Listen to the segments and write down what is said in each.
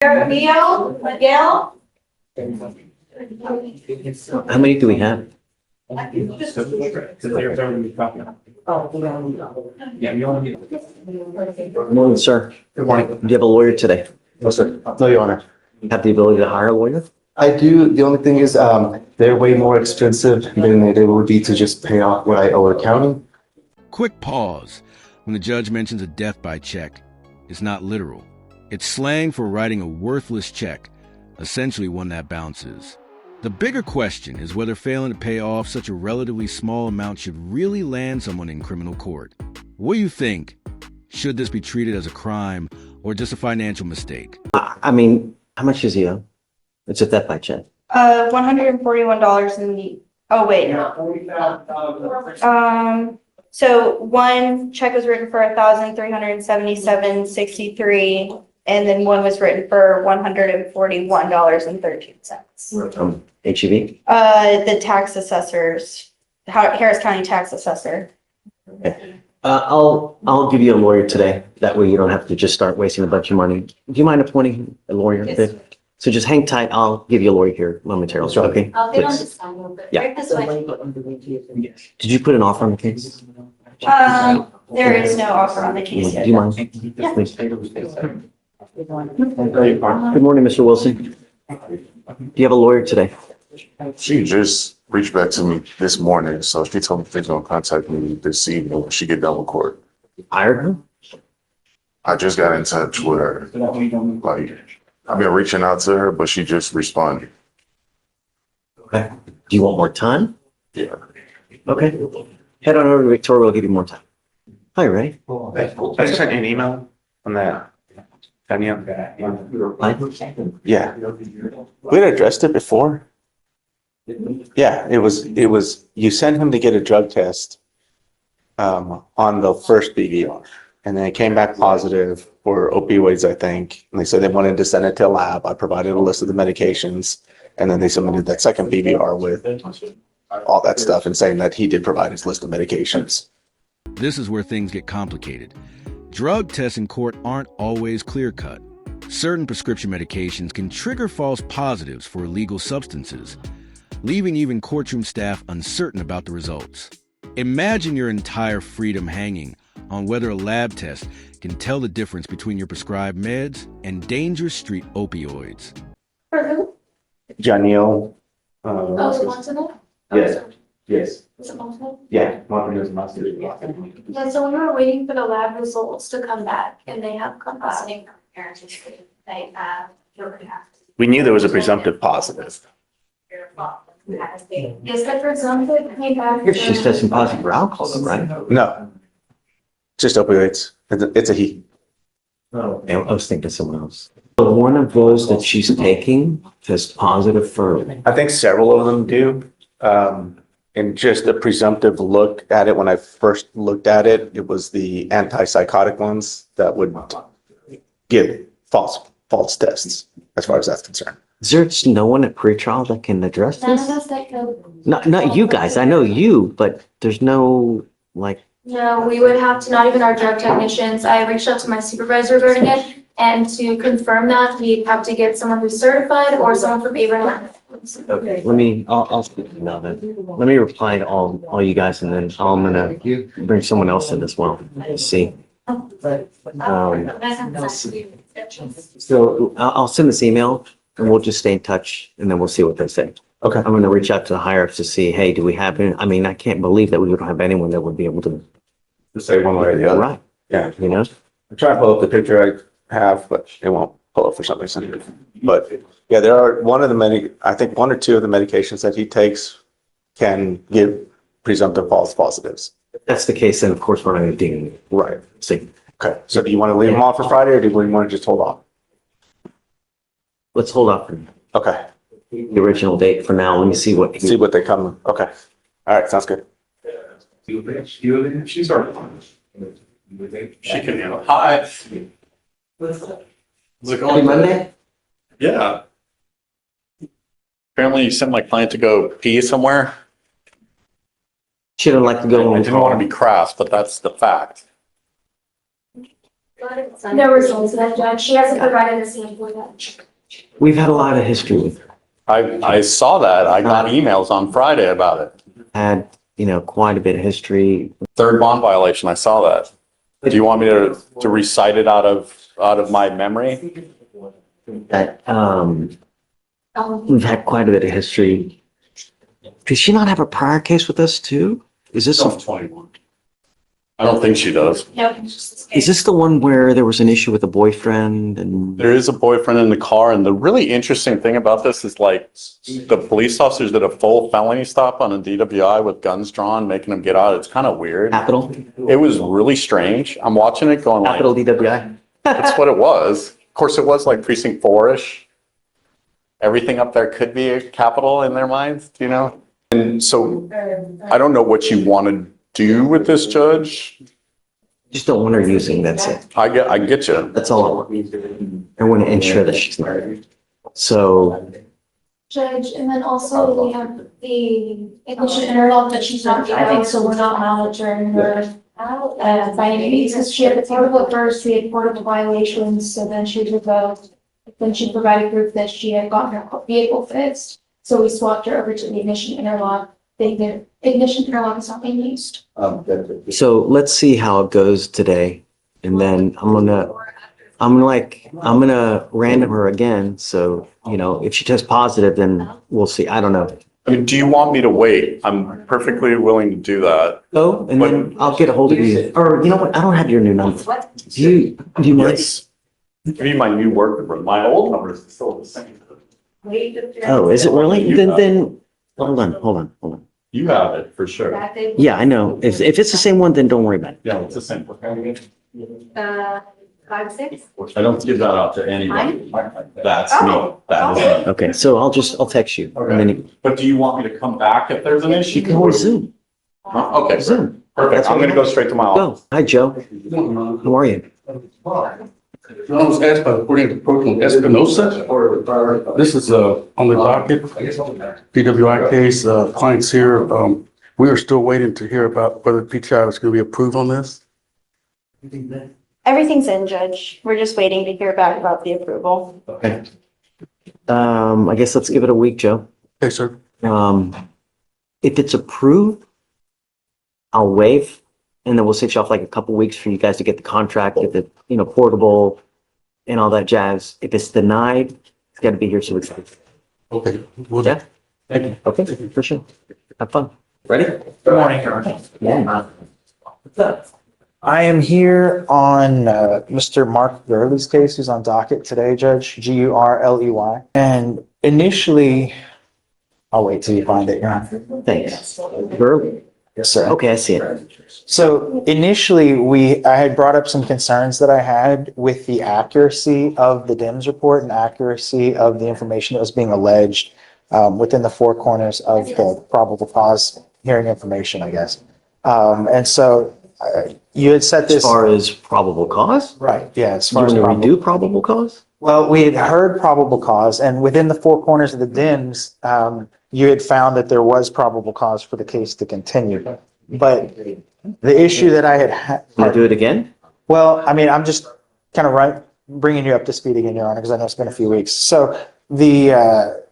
Miguel? How many do we have? Morning, sir. Good morning. Do you have a lawyer today? No, sir. No, Your Honor. Have the ability to hire a lawyer? I do. The only thing is, they're way more expensive than it would be to just pay off what I owe the county. Quick pause. When the judge mentions a death by check, it's not literal. It's slang for writing a worthless check, essentially one that bounces. The bigger question is whether failing to pay off such a relatively small amount should really land someone in criminal court. What do you think? Should this be treated as a crime or just a financial mistake? I mean, how much is he owe? It's a death by check. $141 in the, oh wait. So one check was written for $1,377.63, and then one was written for $141.13. HEB? The tax assessors, Harris County tax assessor. Okay. I'll give you a lawyer today. That way you don't have to just start wasting a bunch of money. Do you mind appointing a lawyer? Yes. So just hang tight. I'll give you a lawyer here momentarily. Okay? I'll get on Please. this time a little bit. Yeah. Right this way. Did you put an offer on the case? There is no offer on the case Do yet. you mind? Yeah. Please. Good morning, Mr. Wilson. Do you have a lawyer today? She just reached back to me this morning, so she told me she's gonna contact me this evening when she get done with court. Hired her? I just got in touch with her. Like, I've been reaching out to her, but she just responded. Okay. Do you want more time? Yeah. Okay. Head on over to Victoria. We'll give you more time. Hi, Ray. I just sent you an email on that. Danielle? Hi. Yeah. We had addressed it before. Yeah, it was, you sent him to get a drug test on the first BVR. And then it came back positive for opioids, I think. And they said they wanted to send it to a lab. I provided a list of the medications. And then they submitted that second BVR with all that stuff and saying that he did provide his list of medications. This is where things get complicated. Drug tests in court aren't always clear-cut. Certain prescription medications can trigger false positives for illegal substances, leaving even courtroom staff uncertain about the results. Imagine your entire freedom hanging on whether a lab test can tell the difference between your prescribed meds and dangerous street opioids. For who? Janelle. Oh, the Montanel? Yes. Yes. Is it Montanel? Yeah. Montanel's master. Yeah, so we were waiting for the lab results to come back and they have come back. We knew there was a presumptive positive. Is that presumptive came back? Here she's testing positive for alcohol, though, right? No. Just opioids. It's a he. Oh, I was thinking someone else. So one of those that she's taking tests positive for. I think several of them do. And just a presumptive look at it, when I first looked at it, it was the antipsychotic ones that would give false tests, as far as that's concerned. Is there just no one at pretrial that can address None of this? us that go. Not you guys. I know you, but there's no like. No, we would have to, not even our drug technicians. I reached out to my supervisor regarding it. And to confirm that, we'd have to get someone who's certified or someone from Abraham. Okay, I'll speak to you now then. Let me reply to all you guys, and then I'm gonna bring someone else in as well. Let's see. So I'll send this email, and we'll just stay in touch, and then we'll see what they say. Okay. I'm gonna reach out to the higher ups to see, hey, do we have any? I mean, I can't believe that we don't have anyone that would be able to. Say one way or the other. Right. Yeah. You know. I'm trying to pull up the picture I have, but it won't pull up for some reason. But yeah, there are I think one or two of the medications that he takes can give presumptive false positives. If that's the case, then of course we're not gonna do it. Right. See, Okay. So do you want to leave them off for Friday, or do you want to just hold off? let's hold off for Okay. the original date for now. Let me see what. See what they come. Okay. All right. Sounds good. She's already. She can handle. Hi. Happy Monday. Yeah. Apparently you sent my client to go pee somewhere. She would like to go. I didn't want to be crass, but that's the fact. No results of that, Judge. She hasn't provided a sample yet. We've had a lot of history with her. I saw that. I got emails on Friday about it. Had, quite a bit of history. Third bond violation. I saw that. Do you want me to recite it out of my memory? That, we've had quite a bit of history. Does she not have a prior case with us too? Is this, It's 21. I don't think she does. Nope. is this the one where there was an issue with a boyfriend and? There is a boyfriend in the car, and the really interesting thing about this is like the police officers did a full felony stop on a DWI with guns drawn, making them get out. It's kind of weird. Capital? It was really strange. I'm watching it going Capital like, DWI? that's what it was. Of course, it was like precinct 4-ish. Everything up there could be a capital in their minds, And so I don't know what you want to do with this, Judge. Just don't want her using, that's it. I get you. That's all I want. I want to ensure that she's not. So, Judge, and then also we have the ignition interlock that she's not doing, so we're not monitoring her by any means, because she had a portable at first, we had portable violations, so then she revoked. Then she provided proof that she had gotten her vehicle fixed, so we swapped her over to the ignition interlock. The ignition interlock is not being used. so let's see how it goes today. And then I'm gonna random her again. So, if she tests positive, then we'll see. I don't know. I mean, do you want me to wait? I'm perfectly willing to do that. Oh, and then I'll get a hold of you. Or you know what? I don't have your new number. Do you mind? Yes. Give me my new work number. My old number is still the same. Oh, is it really? Then, hold on. You have it for sure. Yeah, I know. If it's the same one, then don't worry about it. Yeah, it's the same. 5-6? I don't give that out to anybody. That's me. That is me. Okay, so I'll text you. And then But do you want me to come back if there's an issue? you can always Zoom. Okay, Zoom. perfect. I'm gonna go straight to my office. Go. Hi, Joe. How are you? I was asked by according to Proton Espinosa. This is on the docket, PWI case, clients here. We are still waiting to hear about whether PTI is going to be approved on this. Everything's in, Judge. We're just waiting to hear back about the approval. Okay. I guess let's give it a week, Joe. Okay, sir. If it's approved, I'll waive, and then we'll switch off like a couple weeks for you guys to get the contract, get the, portable and all that jazz. If it's denied, it's got to be here so it's. Okay. Well, Yeah. thank you. Okay, for sure. Have fun. Ready? Good morning, Your Honor. Yeah. What's up? I am here on Mr. Mark Gurley's case, who's on docket today, Judge, Gurley. And initially, I'll wait till you find it, Your Honor. Thanks. Burley. Yes, sir. Okay, I see it. So initially, I had brought up some concerns that I had with the accuracy of the DIMS report and accuracy of the information that was being alleged within the four corners of the probable cause hearing information, I guess. And so you had set As this. far as probable cause? Right, yeah, as You far want as to probable. redo probable cause? Well, we had heard probable cause, and within the four corners of the DIMS, you had found that there was probable cause for the case to continue. But the issue that I had. Want to do it again? Well, I mean, I'm just kind of bringing you up to speed again, Your Honor, because I know it's been a few weeks. So the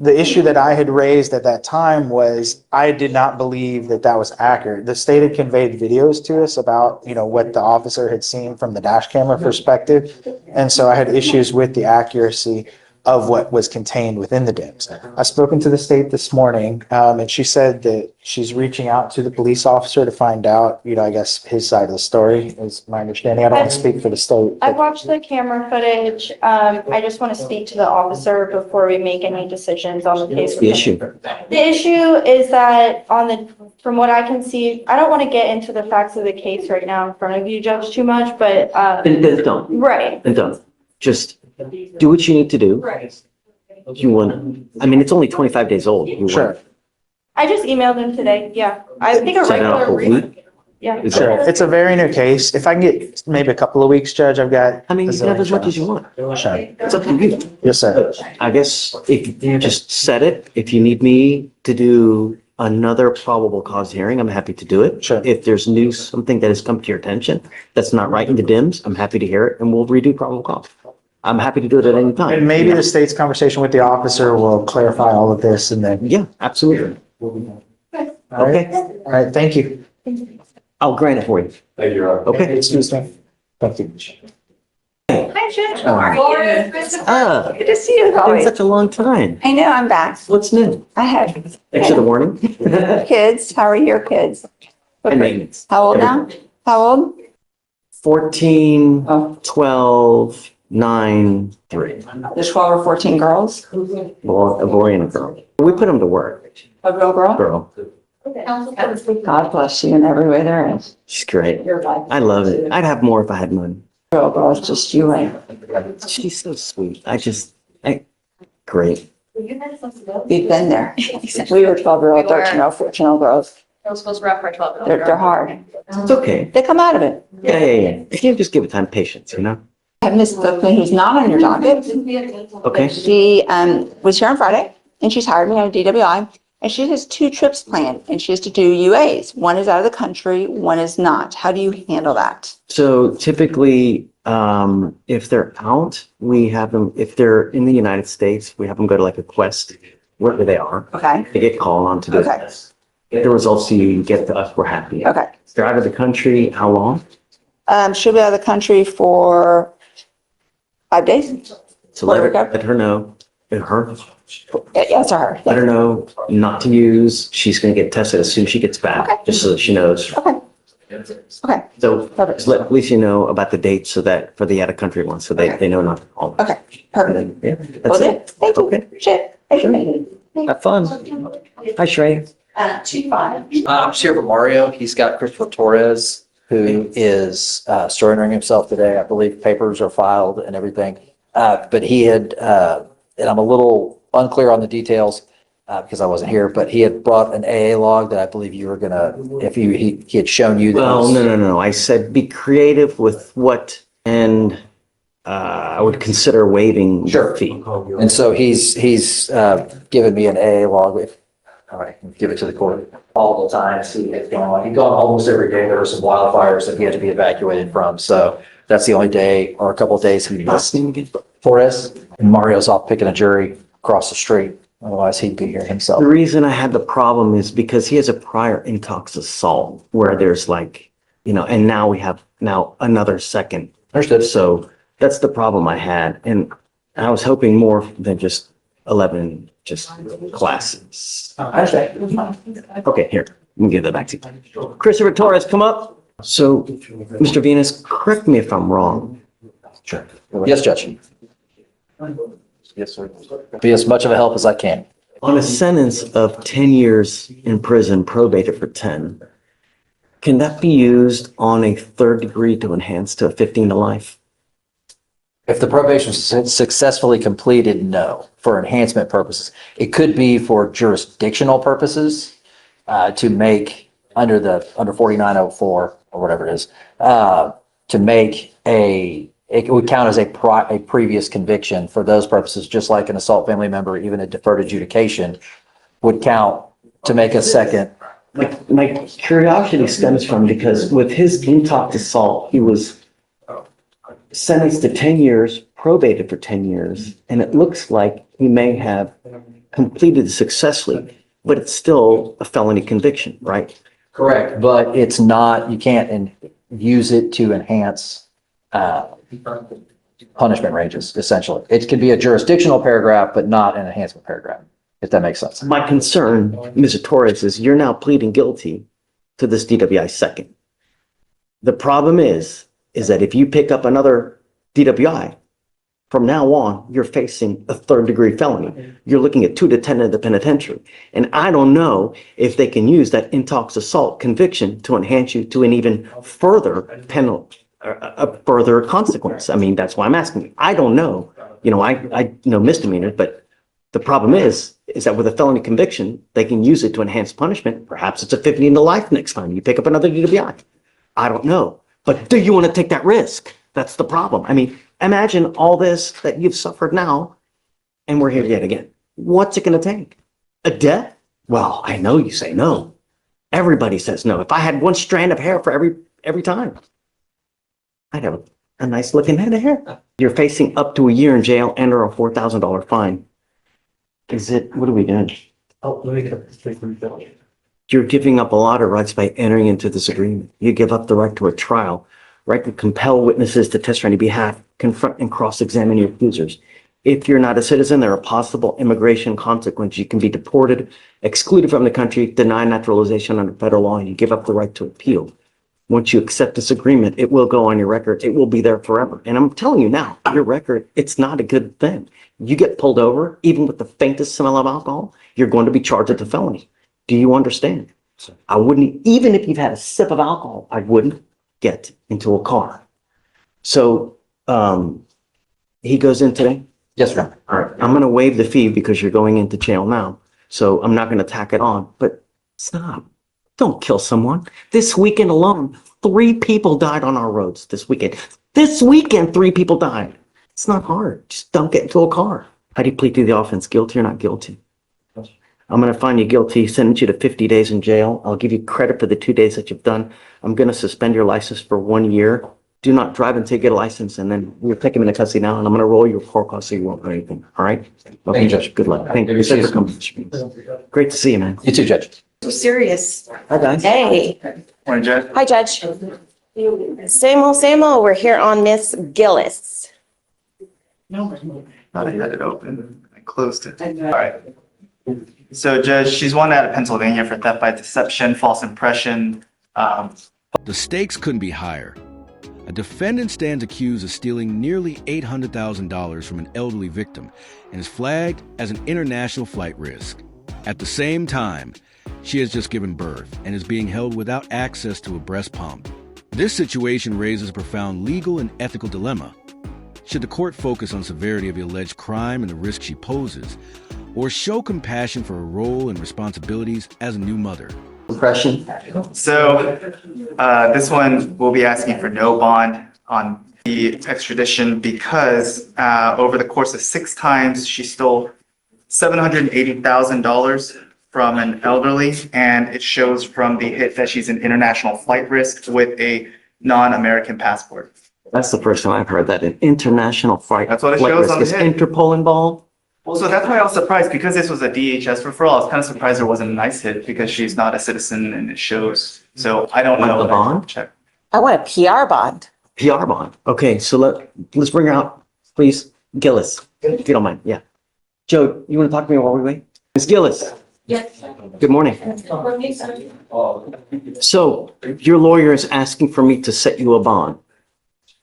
issue that I had raised at that time was I did not believe that that was accurate. The state had conveyed videos to us about, what the officer had seen from the dash camera perspective. And so I had issues with the accuracy of what was contained within the DIMS. I've spoken to the state this morning, and she said that she's reaching out to the police officer to find out, I guess his side of the story is my understanding. I don't want to speak for the state. I've watched the camera footage. I just want to speak to the officer before we make any decisions on the case. The issue. The issue is that from what I can see, I don't want to get into the facts of the case right now in front of you, Judge, too much, but, Then don't. right. Then don't. Just do what you need to do. Right. It's only 25 days old. Sure. I just emailed him today. Yeah. I think a Set it up regular. a week. Yeah. Is Sure. that- It's a very new case. If I can get maybe a couple of weeks, Judge, I've got. You can have as much as you want. Sure. It's up to you. Yes, sir. I guess if you just set it, if you need me to do, another probable cause hearing, I'm happy to do it. Sure. If there's something that has come to your attention that's not right in the DIMS, I'm happy to hear it and we'll redo probable cause. I'm happy to do it at any time. And maybe the state's conversation with the officer will clarify all of this and then. Yeah, absolutely. All right. Okay, All right, thank you. I'll grant it for you. Thank you, Rob. Okay. Excuse me. Thank you. Hi, Judge. How are you? Ah, Good to see you. it's How are been you? such a long time. I know, I'm back. What's new? I have Thanks for the warning. kids. How are your kids? And maintenance. How old now? How old? 14, Oh. 12, 9, 3. There's 12 or 14 girls? Well, a boy and a girl. We put them to work. A real girl? Girl. God bless you in every way there is. She's great. Your life. I love it. I'd have more if I had money. Real girl, it's just you and. She's so sweet. Great. You've been there. We were 12-year-old, 13-year-old, 14-year-old girls. Those was rough for a 12-year-old. They're hard. It's okay. They come out of it. Yeah. You just give it time, patience, you know? I have Miss Bookman, who's not on your docket. Okay. She was here on Friday and she's hired me on a DWI and she has 2 trips planned and she has to do UAs. One is out of the country, one is not. How do you handle that? So typically, if they're out, we have them, if they're in the United States, we have them go to like a quest, wherever they are. Okay, They get called on to do okay, it. Get the results to you, get to us, we're happy. okay. If they're out of the country, how long? She'll be out of the country for 5 days. So let Puerto Rico? her know, her, Yeah, it's her. let her know not to use. She's gonna get tested as soon as she gets back, Okay. just so that she knows. Okay, okay, So perfect. just let Alicia know about the dates so that, for the out-of-country ones, so they know not to call. Okay, And perfect. then, yeah, Will that's do. it. Thank you. Okay. Appreciate it. Thank you. Have fun. Hi, Shrey. 2-5. I'm just here for Mario. He's got Christopher Torres, who is surrendering himself today. I believe papers are filed and everything. But he had, and I'm a little unclear on the details because I wasn't here, but he had brought an AA log that I believe you were gonna, if he had shown you. Well, those. no. I said be creative with what, and I would consider waiving Sure. the fee. And so he's given me an AA log. All right, I can give it to the court. All the time, see it going. He'd gone almost every day. There were some wildfires that he had to be evacuated from. So that's the only day or a couple of days he missed. Torres, and Mario's off picking a jury across the street. Otherwise, he'd be here himself. The reason I had the problem is because he has a prior intox assault where there's like, and now we have another second. Understood. So that's the problem I had. And I was hoping more than just 11 just classes. I understand. Okay, here, let me give that back to you. Christopher Torres, come up. So, Mr. Venus, correct me if I'm wrong. Sure. Yes, Judge. Yes, sir. Be as much of a help as I can. On a sentence of 10 years in prison, probated for 10, can that be used on a third degree to enhance to a 15 to life? If the probation is successfully completed, no. For enhancement purposes. It could be for jurisdictional purposes to make under 4904 or whatever it is, to make it would count as a previous conviction for those purposes, just like an assault family member, even a deferred adjudication would count to make a second. My curiosity stems from because with his intox assault, he was sentenced to 10 years, probated for 10 years, and it looks like he may have completed successfully, but it's still a felony conviction, right? Correct, but it's not, you can't use it to enhance punishment ranges, essentially. It can be a jurisdictional paragraph, but not an enhancement paragraph, if that makes sense. My concern, Mr. Torres, is you're now pleading guilty to this DWI second. The problem is that if you pick up another DWI, from now on, you're facing a third degree felony. You're looking at 2 to 10 in the penitentiary. And I don't know if they can use that intox assault conviction to enhance you to an even further penalty, a further consequence. I mean, that's why I'm asking you. I don't know. I know misdemeanors, but the problem is that with a felony conviction, they can use it to enhance punishment. Perhaps it's a 15 to life next time you pick up another DWI. I don't know. But do you want to take that risk? That's the problem. I mean, imagine all this that you've suffered now, and we're here yet again. What's it going to take? A death? Well, I know you say no. Everybody says no. If I had one strand of hair for every time, I'd have a nice looking head of hair. You're facing up to a year in jail and or a $4,000 fine. What are we doing? Oh, let me get this. You're giving up a lot of rights by entering into this agreement. You give up the right to a trial, right to compel witnesses to testify on your behalf, confront and cross-examine your accusers. If you're not a citizen, there are possible immigration consequences. You can be deported, excluded from the country, denied naturalization under federal law, and you give up the right to appeal. Once you accept this agreement, it will go on your record. It will be there forever. And I'm telling you now, your record, it's not a good thing. You get pulled over, even with the faintest smell of alcohol, you're going to be charged with a felony. Do you understand? I wouldn't, even if you've had a sip of alcohol, I wouldn't get into a car. So, he goes in today? Yes, sir. All right, I'm gonna waive the fee because you're going into jail now. So I'm not gonna tack it on, but stop. Don't kill someone. This weekend alone, 3 people died on our roads this weekend. This weekend, 3 people died. It's not hard. Just don't get into a car. How do you plead to the offense? Guilty or not guilty? I'm gonna find you guilty, sentence you to 50 days in jail. I'll give you credit for the 2 days that you've done. I'm gonna suspend your license for 1 year. Do not drive until you get a license, and then we'll take him into custody now, and I'm gonna roll your report call so you won't know anything, all right? Okay, Judge, good luck. Thank you. Thanks for coming. Great to see you, man. You too, Judge. So serious. Hi, guys. Hey. Morning, Judge. Hi, Judge. Same old. We're here on Miss Gillis. Thought I had it open. I closed it. All right. So Judge, she's one out of Pennsylvania for theft by deception, false impression. The stakes couldn't be higher. A defendant stands accused of stealing nearly $800,000 from an elderly victim and is flagged as an international flight risk. At the same time, she has just given birth and is being held without access to a breast pump. This situation raises a profound legal and ethical dilemma. Should the court focus on severity of the alleged crime and the risk she poses, or show compassion for her role and responsibilities as a new mother? Impression? So this one will be asking for no bond on the extradition because over the course of 6 times, she stole $780,000 from an elderly, and it shows from the hit that she's an international flight risk with a non-American passport. That's the first time I've heard that, an international flight. That's what it flight shows risk. on the Is hit. Interpol involved? Well, so that's why I was surprised because this was a DHS referral. I was kind of surprised there wasn't a nice hit because she's not a citizen and it shows. So I don't Want know. the bond? Check. I want a PR bond. PR bond. Okay, so let's bring her out, please. Gillis, if you don't mind. Yeah. Joe, you want to talk to me while we wait? Ms. Gillis. Yes. Good morning. So your lawyer is asking for me to set you a bond.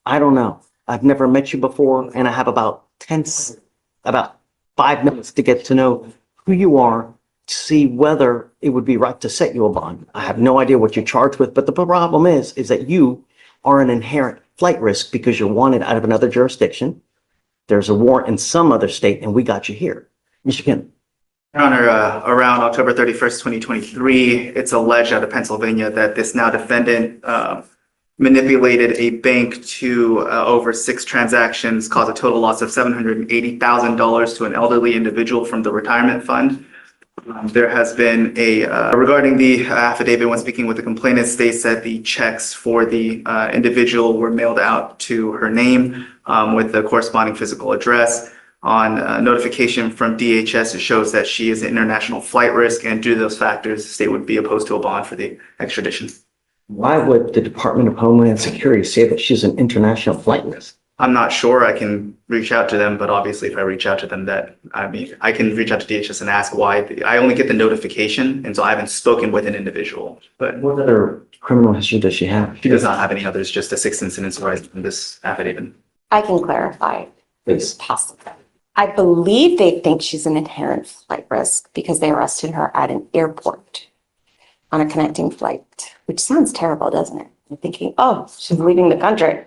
I don't know. I've never met you before, and I have about 5 minutes to get to know who you are, to see whether it would be right to set you a bond. I have no idea what you're charged with, but the problem is that you are an inherent flight risk because you're wanted out of another jurisdiction. There's a warrant in some other state, and we got you here. Mr. Kim. Your Honor, around October 31st, 2023, it's alleged out of Pennsylvania that this now defendant manipulated a bank to over 6 transactions, cause a total loss of $780,000 to an elderly individual from the retirement fund. There has been regarding the affidavit, when speaking with the complainant, states that the checks for the individual were mailed out to her name with the corresponding physical address. On notification from DHS, it shows that she is an international flight risk, and due to those factors, the state would be opposed to a bond for the extradition. Why would the Department of Homeland Security say that she's an international flight risk? I'm not sure. I can reach out to them, but obviously if I reach out to them, I can reach out to DHS and ask why. I only get the notification, and so I haven't spoken with an individual. But What other criminal history does she have? she does not have any others, just the 6 incidents arising from this affidavit. I can clarify. Please. Possible. I believe they think she's an inherent flight risk because they arrested her at an airport on a connecting flight, which sounds terrible, doesn't it? You're thinking, oh, she's leaving the country.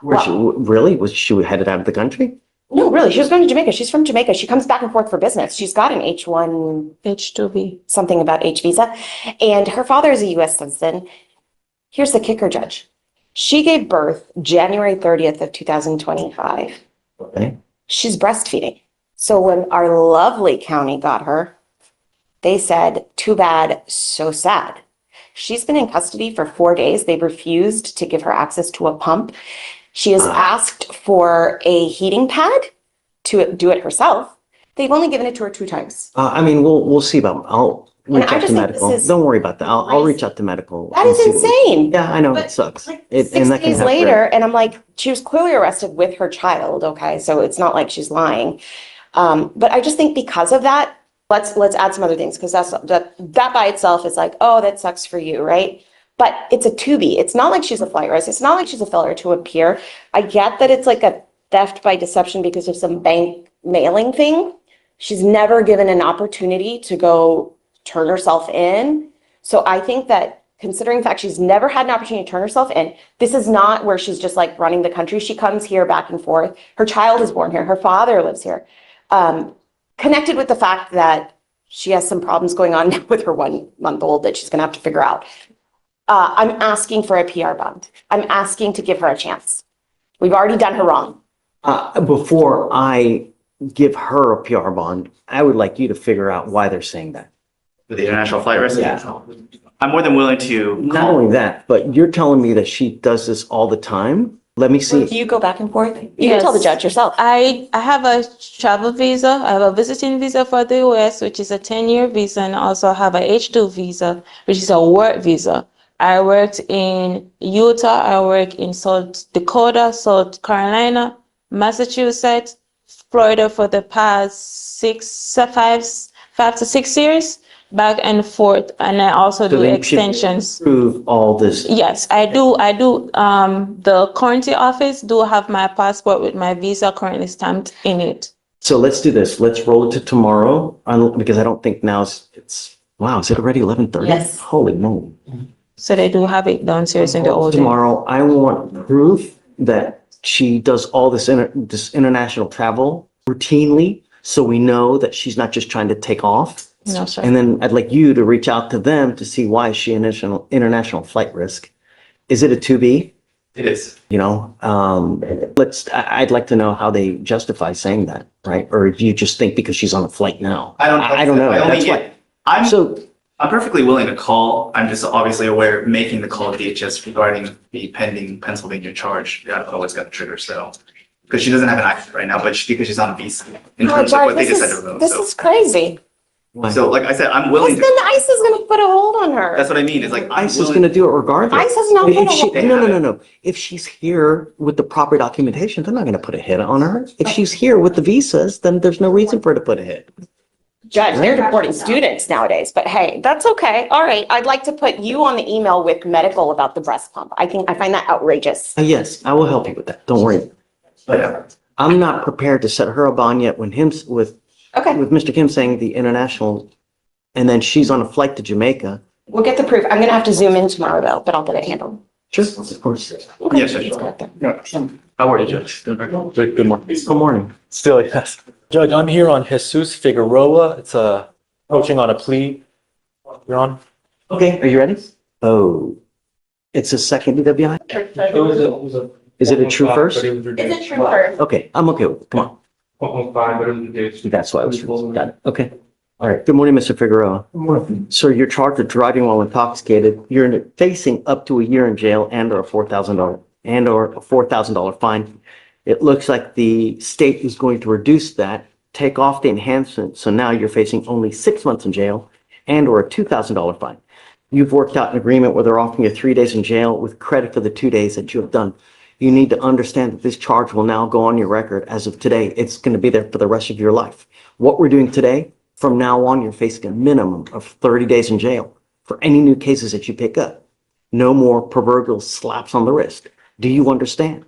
Really? Was she headed out of the country? No, really, she was going to Jamaica. She's from Jamaica. She comes back and forth for business. She's got an H2B, something about H visa. And her father is a US citizen. Here's the kicker, Judge. She gave birth January 30th of 2025. Okay. She's breastfeeding. So when our lovely county got her, They said, too bad, so sad. She's been in custody for 4 days. They've refused to give her access to a pump. She has asked for a heating pad to do it herself. They've only given it to her 2 times. I mean, we'll see about, I'll And reach I out to just think medical. this is Don't worry about that. I'll reach out to medical. That and is see what- insane. Yeah, I know, But, it sucks. Like It- 6 and that can days happen. later, and I'm like, she was clearly arrested with her child, okay? So it's not like she's lying. But I just think because of that, let's add some other things, because that by itself is like, oh, that sucks for you, right? But it's a 2B. It's not like she's a flight risk. It's not like she's a failure to appear. I get that it's like a theft by deception because of some bank mailing thing. She's never given an opportunity to go turn herself in. So I think that considering the fact she's never had an opportunity to turn herself in, this is not where she's just like running the country. She comes here back and forth. Her child is born here. Her father lives here. Connected with the fact that she has some problems going on now with her 1-month-old that she's going to have to figure out. I'm asking for a PR bond. I'm asking to give her a chance. We've already done her wrong. Before I give her a PR bond, I would like you to figure out why they're saying that. With the international flight risk? Yeah. I'm more than willing to Not only that, but you're telling me that she does this all the time? Let me see. Do you go back and forth? You can tell the judge yourself. I have a travel visa. I have a visiting visa for the US, which is a 10-year visa, and also have a H2 visa, which is a work visa. I worked in Utah. I work in South Dakota, South Carolina, Massachusetts, Florida for the past 5 to 6 years, back and forth. And I also do then you should extensions. Prove all this. Yes, I do. The currency office do have my passport with my visa currently stamped in it. So let's do this. Let's roll it to tomorrow, because I don't think wow, is it already 11:30? Yes. Holy moly. So they do have it downstairs in the old. Tomorrow, I want proof that she does all this international travel routinely, so we know that she's not just trying to take off. No, sir. And then I'd like you to reach out to them to see why is she international flight risk. Is it a 2B? It is. You know, I'd like to know how they justify saying that, right? Or if you just think because she's on a flight now. I don't know. That's why. I'm perfectly willing to call. I'm just obviously aware making the call to DHS regarding the pending Pennsylvania charge. I don't know what's going to trigger so. Because she doesn't have an accent right now, but because she's on a visa in terms of what they just said to her. This is crazy. So like I said, I'm willing Because to. then ICE is going to put a hold on her. That's what I mean. It's like ICE is going to do it regardless. ICE has not put a hold. No. If she's here with the proper documentation, they're not going to put a hit on her. If she's here with the visas, then there's no reason for her to put a hit. Judge, they're deporting students nowadays, but hey, that's okay. All right, I'd like to put you on the email with medical about the breast pump. I find that outrageous. Yes, I will help you with that. Don't worry. But I'm not prepared to set her a bond yet with Mr. Kim saying the international, and then she's on a flight to Jamaica. We'll get the proof. I'm gonna have to zoom in tomorrow though, but I'll get it handled. Sure, of course. Okay. Yes, Judge. How are you, Judge? Good morning. Good morning. Still, yes. Judge, I'm here on Jesus Figueroa. It's approaching on a plea. You're on? Okay, are you ready? Oh, it's a second DWI? Is it a true first? Is it true first? Okay, I'm okay with it. Come on. That's why I was, got it. Okay. All right. Good morning, Mr. Figueroa. Good morning. Sir, you're charged with driving while intoxicated. You're facing up to a year in jail and/or a $4,000 fine. It looks like the state is going to reduce that, take off the enhancement. So now you're facing only 6 months in jail and/or a $2,000 fine. You've worked out an agreement where they're offering you 3 days in jail with credit for the 2 days that you have done. You need to understand that this charge will now go on your record as of today. It's going to be there for the rest of your life. What we're doing today, from now on, you're facing a minimum of 30 days in jail for any new cases that you pick up. No more proverbial slaps on the wrist. Do you understand?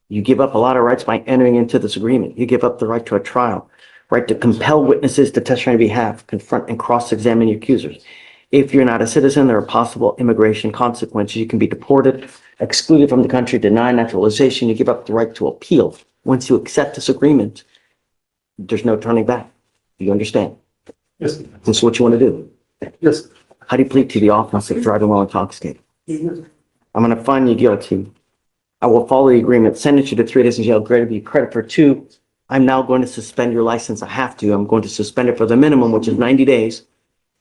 You give up a lot of rights by entering into this agreement. You give up the right to a trial, right to compel witnesses to testify on your behalf, confront and cross-examine your accusers. If you're not a citizen, there are possible immigration consequences. You can be deported, excluded from the country, denied naturalization. You give up the right to appeal. Once you accept this agreement, there's no turning back. Do you understand? Yes. This is what you want to do. Yes. How do you plead to the offense of driving while intoxicated? I'm going to find you guilty. I will follow the agreement, sentence you to 3 days in jail, give you credit for 2. I'm now going to suspend your license. I have to. I'm going to suspend it for the minimum, which is 90 days.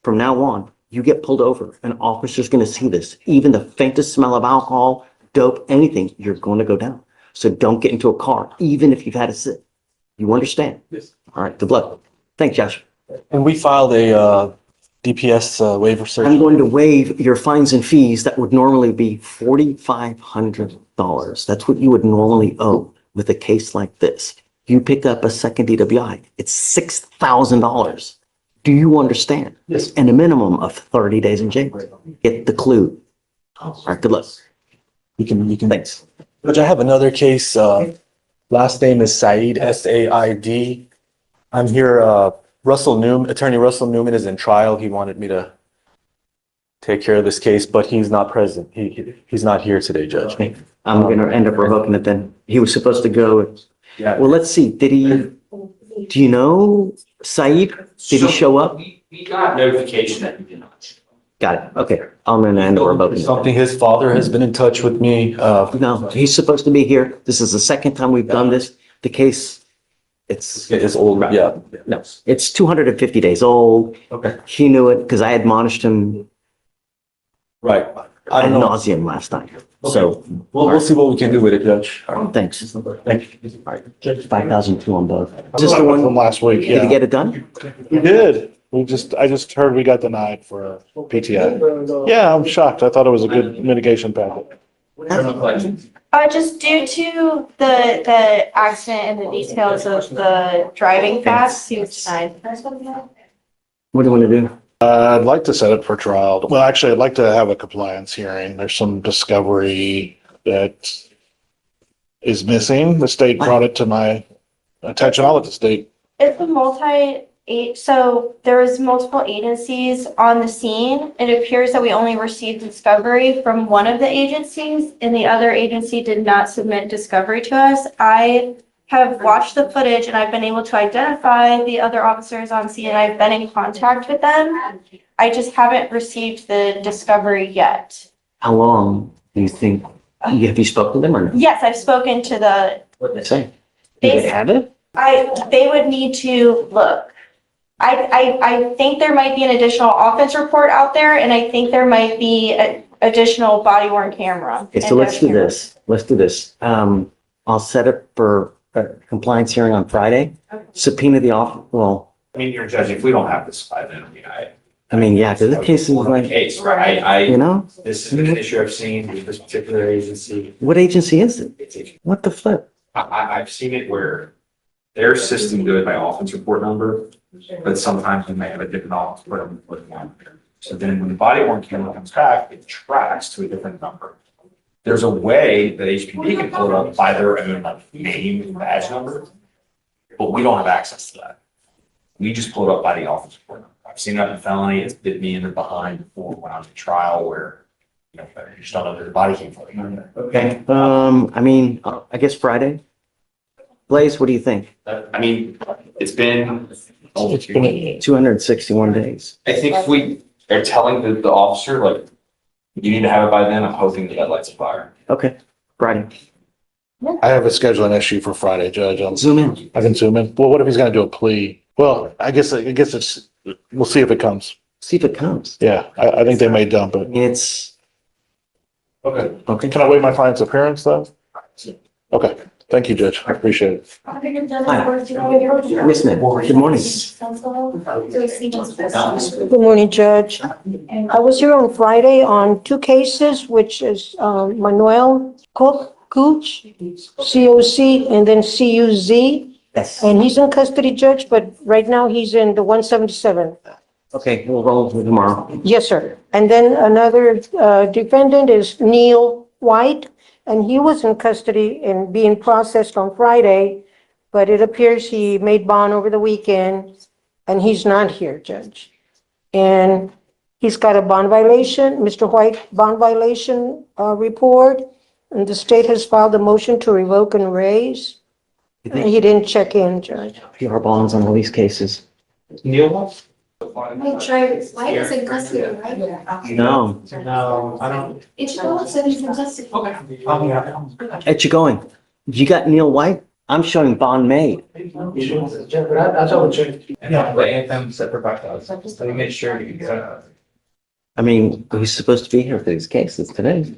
from now on, you get pulled over, an officer's gonna see this. Even the faintest smell of alcohol, dope, anything, you're gonna go down. So don't get into a car, even if you've had a sip. You understand? Yes. All right, good luck. Thanks, Josh. And we filed a DPS waiver search. I'm going to waive your fines and fees that would normally be $4,500. That's what you would normally owe with a case like this. You pick up a second DWI, it's $6,000. Do you understand? Yes. And a minimum of 30 days in jail. Get the clue. All right, good luck. You can. Thanks. Judge, I have another case. Last name is Said, S-A-I-D. I'm here, Attorney Russell Newman is in trial. He wanted me to take care of this case, but he's not present. He's not here today, Judge. I'm gonna end up revoking it then. He was supposed to go. Yeah. Well, let's see, do you know Said? Did he show up? We got notification that he did not. Got it. Okay, I'm gonna end up revoking it. Something his father has been in touch with me. No, he's supposed to be here. This is the second time we've done this. The case, It's old, yeah. no, it's 250 days old. Okay. He knew it because I admonished him Right. I ad don't know. nauseam last time. So, We'll see what we can do with it, Judge. thanks. Thank you. All right, 5,002 on both. Is this Just the from one, last week, did you yeah. get it done? We did. I just heard we got denied for PTI. Yeah, I'm shocked. I thought it was a good mitigation package. Just due to the accident and the details of the driving fast, he was denied. What do you want to do? I'd like to set it for trial. Well, actually, I'd like to have a compliance hearing. There's some discovery that is missing. The state brought it to my attention. I'll let the state. It's so there was multiple agencies on the scene. It appears that we only received discovery from one of the agencies and the other agency did not submit discovery to us. I have watched the footage and I've been able to identify the other officers on scene and I've been in contact with them. I just haven't received the discovery yet. How long do you think, have you spoken to them or no? Yes, I've spoken to What did they say? Do they have it? they would need to look. I think there might be an additional offense report out there and I think there might be an additional body worn camera. Okay, so let's do this. Let's do this. I'll set it for a compliance hearing on Friday. Subpoena the well, I mean, you're judging, if we don't have this by then, yeah, because the case is like, case, right? you know, This has been an issue I've seen with this particular agency. what agency is it? What the flip? I've seen it where their system goes by offense report number, but sometimes they may have a different offense report number. So then when the body worn camera comes back, it tracks to a different number. There's a way that HPD can pull it up by their own name and badge number, but we don't have access to that. We just pull it up by the offense report number. I've seen that in felony. It's bit me in the behind before when I was in trial where, you just don't know where the body came from. Okay, I guess Friday. Blaze, what do you think? It's been. 261 days. I think if we are telling the officer, like, you need to have it by then, I'm hoping that lights a fire. Okay, Friday. I have a scheduling issue for Friday, Judge. Zoom in. I can zoom in. Well, what if he's gonna do a plea? Well, I guess it's, we'll see if it comes. See if it comes. Yeah, I think they may dump it. It's. Okay. Okay. Can I wait my client's appearance though? Okay. Thank you, Judge. I appreciate it. Yes, ma'am. Good morning. Good morning, Judge. I was here on Friday on two cases, which is Manuel Cooch, COC, and then CUZ. Yes. And he's in custody, Judge, but right now he's in the 177. Okay, we'll roll with tomorrow. Yes, sir. And then another defendant is Neil White, and he was in custody and being processed on Friday, but it appears he made bond over the weekend, and he's not here, Judge. And he's got a bond violation, Mr. White bond violation report, and the state has filed a motion to revoke and raise. And he didn't check in, Judge. PR bonds on all these cases. Neil? White is in custody, right? No. No, I don't. It's all said he's in custody. Okay. At you going? You got Neil White? I'm showing bond made. That's all we're checking. Yeah, the anthem separate by clause. So you make sure you, I mean, he's supposed to be here for these cases today.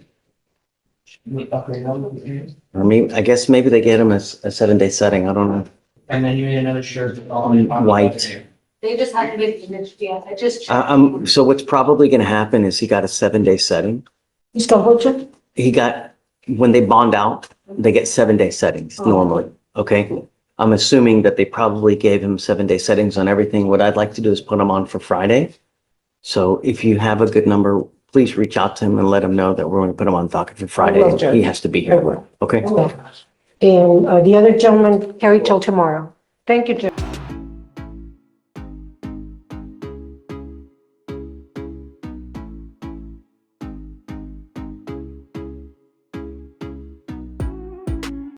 I mean, I guess maybe they get him a 7-day setting. I don't know. and then you need another shirt. White. They just haven't been finished yet. I just. So what's probably gonna happen is he got a 7-day setting. Mr. Hocha? He got, when they bond out, they get 7-day settings normally, okay? I'm assuming that they probably gave him 7-day settings on everything. What I'd like to do is put him on for Friday. So if you have a good number, please reach out to him and let him know that we're going to put him on docket for Friday. will, Judge. He has to be here, okay? And the other gentleman carried till tomorrow. Thank you, Judge.